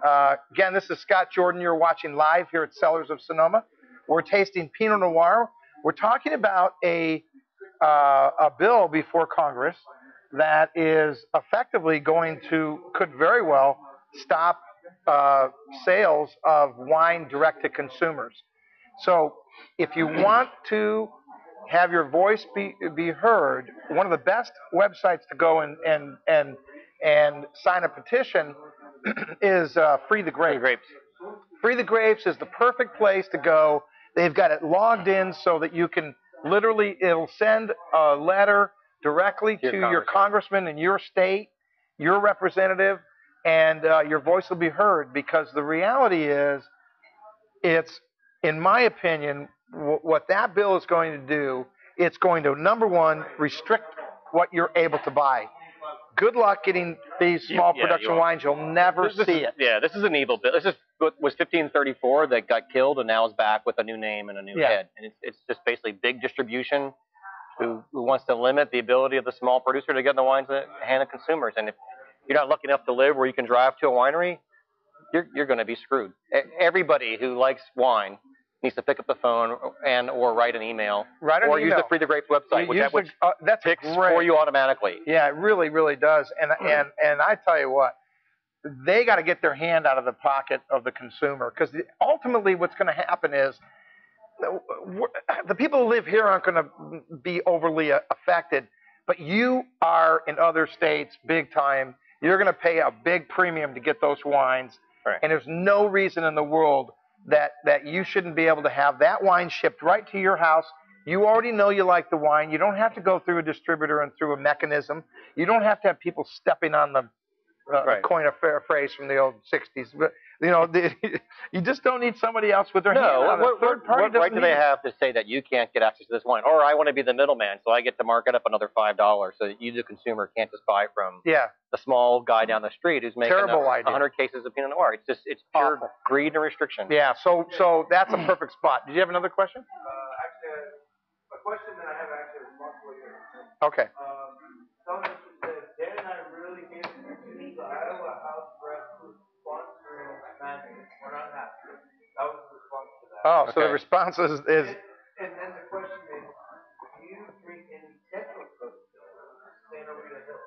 Again, this is Scott Jordan. You're watching live here at Cellars of Sonoma. We're tasting Pinot Noir. We're talking about a bill before Congress that is effectively could very well stop sales of wine direct to consumers. So if you want to have your voice be heard, one of the best websites to go and sign a petition is Free the Grapes. Free the Grapes is the perfect place to go. They've got it logged in so that you can literally, it'll send a letter directly to your congressman in your state, your representative, and your voice will be heard, because the reality is, it's, in my opinion, what that bill is going to do, it's going to, number one, restrict what you're able to buy. Good luck getting these small production wines. You'll never see it. Yeah, this is an evil bill. This is what was 1534 that got killed and now is back with a new name and a new head. And it's just basically big distribution who wants to limit the ability of the small producer to get the wines in the hand of consumers. And if you're not lucky enough to live where you can drive to a winery, you're going to be screwed. Everybody who likes wine needs to pick up the phone or write an email, or use the Free the Grapes website, which that picks for you automatically. Yeah, it really, really does. And I tell you what, they got to get their hand out of the pocket of the consumer, because ultimately what's going to happen is the people who live here aren't going to be overly affected, but you are in other states big time. You're going to pay a big premium to get those wines, and there's no reason in the world that you shouldn't be able to have that wine shipped right to your house. You already know you like the wine. You don't have to go through a distributor and through a mechanism. You don't have to have people stepping on the coin a phrase from the old 60s. But, you just don't need somebody else with their hand on it. Third party what right do they have to say that you can't get access to this wine? Or I want to be the middleman, so I get to mark it up another $5 so that you, the consumer, can't just buy from the small guy down the street who's making 100 cases of Pinot Noir. It's pure greed and restriction. Yeah, so that's a perfect spot. Did you have another question? Actually, a question that I have actually responsible here. Okay. Someone said, Dan and I really get into the Iowa House Rep sponsoring Magic. We're not happy. That was the response to that. Oh, so the response is... And then the question is, do you drink any Central Coast Santa Rita Hills?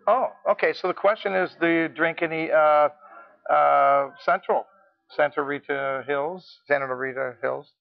Oh, okay. So the question is, do you drink any Santa Rita Hills?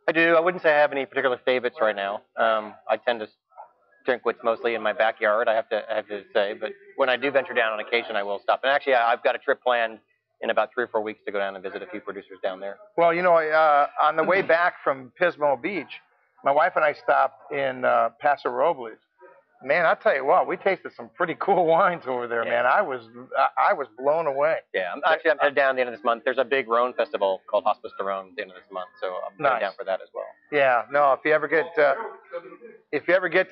I do. I wouldn't say I have any particular favorites right now. I tend to drink what's mostly in my backyard, I have to say. But when I do venture down on occasion, I will stop. And actually, I've got a trip planned in about 3 or 4 weeks to go down and visit a few producers down there. Well, on the way back from Pismo Beach, my wife and I stopped in Paso Robles. Man, I tell you what, we tasted some pretty cool wines over there, man. I was blown away. Yeah, I'm headed down at the end of this month. There's a big Rhone festival called Hospice de Rhone at the end of this month, so I'm headed down for that as well. Yeah, no, if you ever get to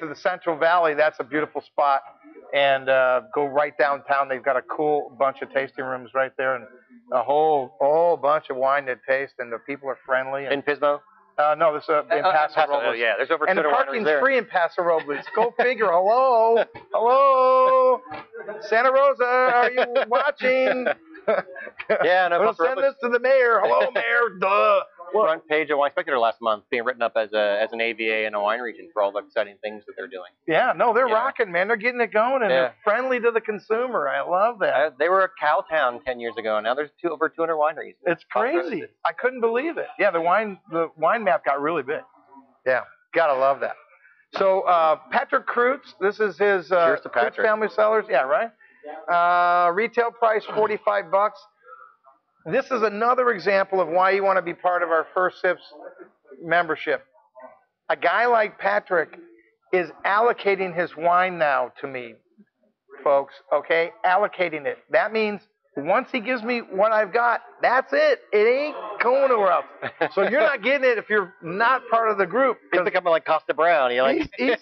the Central Valley, that's a beautiful spot. And go right downtown. They've got a cool bunch of tasting rooms right there, and a whole bunch of wine to taste, and the people are friendly. In Pismo? No, this is in Paso Robles. Yeah, there's over 200 and the parking's there. free in Paso Robles. Go figure. Hello, Santa Rosa, are you watching? Yeah, no. We'll send this to the mayor. Hello, mayor. Duh. Front page of Wine Spectator last month, being written up as an AVA in a wine region for all the exciting things that they're doing. Yeah, no, they're rocking, man. They're getting it going, and they're friendly to the consumer. I love that. They were a cow town 10 years ago, and now there's over 200 wineries. It's crazy. I couldn't believe it. Yeah, the wine map got really big. Yeah, gotta love that. So Patrick Kreutz, this is his Kreutz Family Cellars. Yeah, right. Retail price $45. This is another example of why you want to be part of our First Sips membership. A guy like Patrick is allocating his wine now to me, folks, okay? Allocating it. That means once he gives me what I've got, that's it. It ain't going nowhere else. So you're not getting it if you're not part of the group. He's becoming like Costa Brown. He's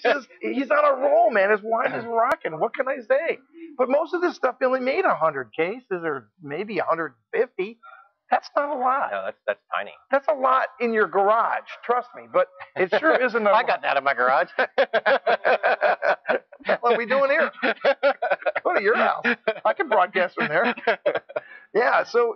on a roll, man. His wine is rocking. What can I say? But most of this stuff only made 100 cases or maybe 150. That's not a lot. No, that's tiny. That's a lot in your garage, trust me. But it sure isn't a lot. I got that in my garage. the hell are we doing here? Go to your house. I can broadcast from there. Yeah, so,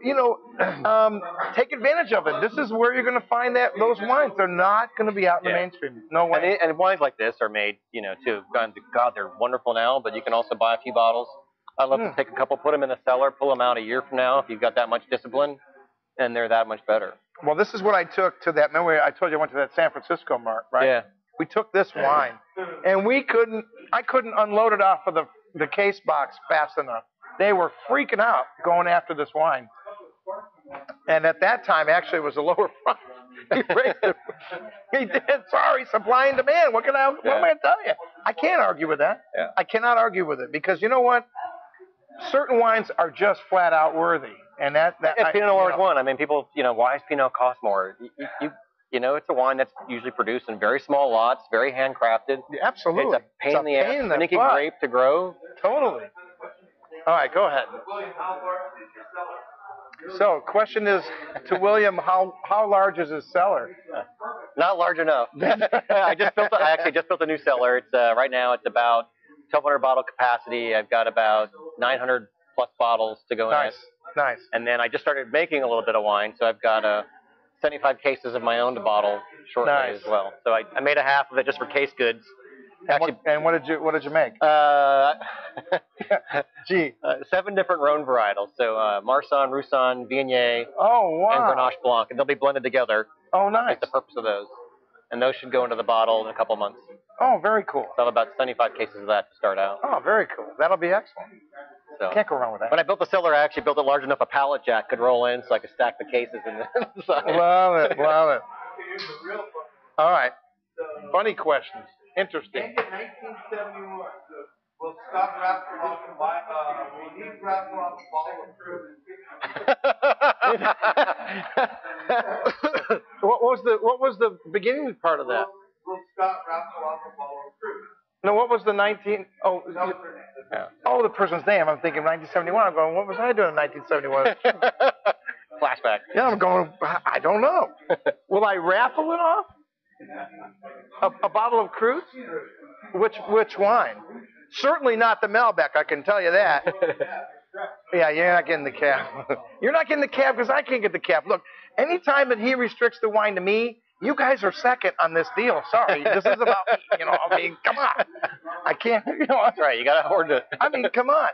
take advantage of it. This is where you're going to find those wines. They're not going to be out in the mainstream. No way. And wines like this are made, too. God, they're wonderful now, but you can also buy a few bottles. I love to take a couple, put them in the cellar, pull them out a year from now if you've got that much discipline, and they're that much better. Well, this is what I took to that. Remember, I told you I went to that San Francisco mart, right? Yeah. We took this wine, and I couldn't unload it off of the case box fast enough. They were freaking out going after this wine. And at that time, actually, it was a lower price. He raised it. He did. Sorry, supply and demand. What am I going to tell you? I can't argue with that. Yeah. I cannot argue with it because you know what? Certain wines are just flat out worthy. And Pinot Noir is one. I mean, people, why does Pinot cost more? It's a wine that's usually produced in very small lots, very handcrafted. Absolutely. It's a pain in the ass, finicky grape to grow. Totally. All right, go ahead. So, question is to William, how large is his cellar? Not large enough. I actually just built a new cellar. It's right now it's about 1,200 bottle capacity. I've got about 900 plus bottles to go in it. Nice. And then I just started making a little bit of wine, so I've got 75 cases of my own to bottle shortly as well. So I made a half of it just for case goods. And what did you make? 7 different Rhone varietals. So Marsanne, Roussanne, Viognier, and Grenache Blanc, and they'll be blended together. Oh, nice. That's the purpose of those. And those should go into the bottle in a couple months. Oh, very cool. So I have about 75 cases of that to start out. Oh, very cool. That'll be excellent. So, can't go wrong with that. When I built the cellar, I actually built it large enough a pallet jack could roll in so I could stack the cases in the inside. Love it. All right. Funny questions. Interesting. In 1971, will Scott Rathbone will he Rathbone bottle of fruit? What was the beginning part of that? Will Scott Rathbone bottle of fruit? No, what was the 19? Oh, the person's name. I'm thinking 1971. I'm going, what was I doing in 1971? Flashback. Yeah, I'm going, I don't know. Will I raffle it off? A bottle of Cruz? Which wine? Certainly not the Malbec, I can tell you that. Yeah, you're not getting the cab. You're not getting the cab because I can't get the cab. Look, anytime that he restricts the wine to me, you guys are second on this deal. Sorry, this is about me. I mean, come on. I can't. That's right. You got to afford it. I mean, come on.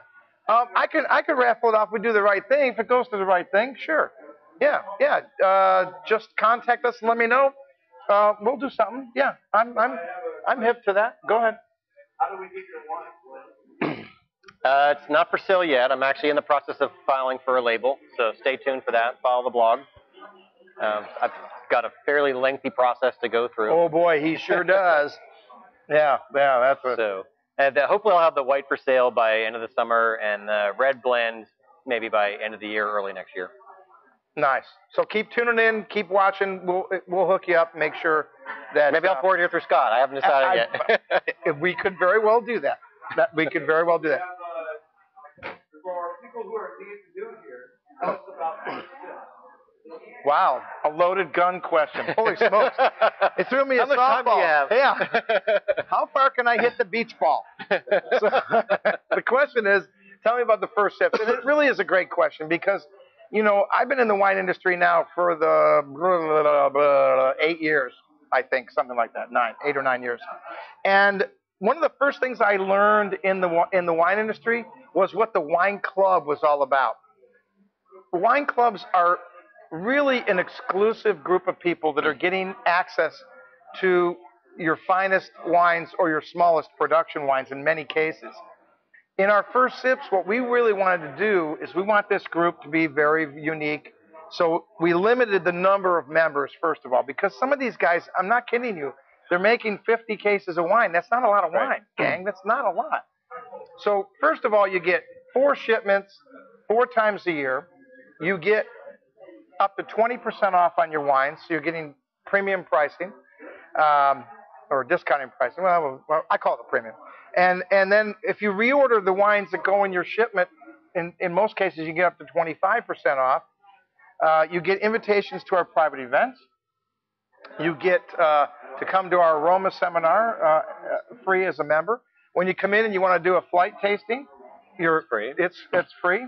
I could raffle it off. We do the right thing. If it goes to the right thing, sure. Yeah. Just contact us and let me know. We'll do something. Yeah, I'm hip to that. Go ahead. How do we get your wine? It's not for sale yet. I'm actually in the process of filing for a label, so stay tuned for that. Follow the blog. I've got a fairly lengthy process to go through. Oh boy, he sure does. Yeah, that's it. So, and hopefully I'll have the white for sale by end of the summer, and the red blend maybe by end of the year, early next year. Nice. So keep tuning in, keep watching. We'll hook you up, make sure that maybe I'll forward here through Scott. I haven't decided yet. We could very well do that. We could very well do that. For people who are new to do here, tell us about this. Wow, a loaded gun question. Holy smokes. It threw me a softball. How much time do you have? Yeah. How far can I hit the beach ball? So, the question is, tell me about the first sips. And it really is a great question because, I've been in the wine industry now for the 8 years, I think, something like that, 8 or 9 years. And one of the first things I learned in the wine industry was what the wine club was all about. Wine clubs are really an exclusive group of people that are getting access to your finest wines or your smallest production wines in many cases. In our first sips, what we really wanted to do is we want this group to be very unique. So we limited the number of members, first of all, because some of these guys, I'm not kidding you, they're making 50 cases of wine. That's not a lot of wine, gang. That's not a lot. So first of all, you get 4 shipments 4 times a year. You get up to 20% off on your wines. So you're getting premium pricing or discounting pricing. Well, I call it a premium. And then if you reorder the wines that go in your shipment, in most cases you get up to 25% off. You get invitations to our private events. You get to come to our aroma seminar free as a member. When you come in and you want to do a flight tasting, free. It's free.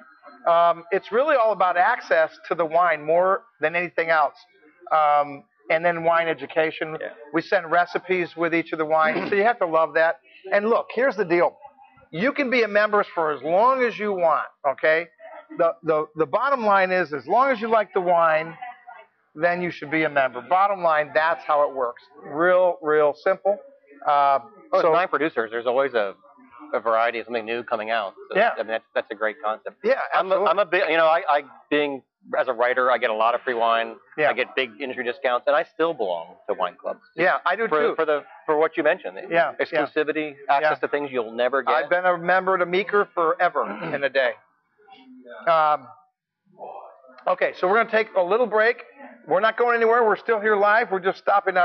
It's really all about access to the wine more than anything else. And then wine education. Yeah. We send recipes with each of the wines, so you have to love that. And look, here's the deal. You can be a member for as long as you want, okay? The bottom line is, as long as you like the wine, then you should be a member. Bottom line, that's how it works. Real simple. So 9 producers, there's always a variety of something new coming out. So, yeah. I mean, that's a great concept. Yeah, absolutely. I'm a big, I being, as a writer, I get a lot of free wine. Yeah. I get big industry discounts, and I still belong to wine clubs. Yeah, I do too. For what you mentioned. Yeah. Exclusivity, access to things you'll never get. I've been a member to Meeker forever in a day. Okay, so we're going to take a little break. We're not going anywhere. We're still here live. We're just stopping out.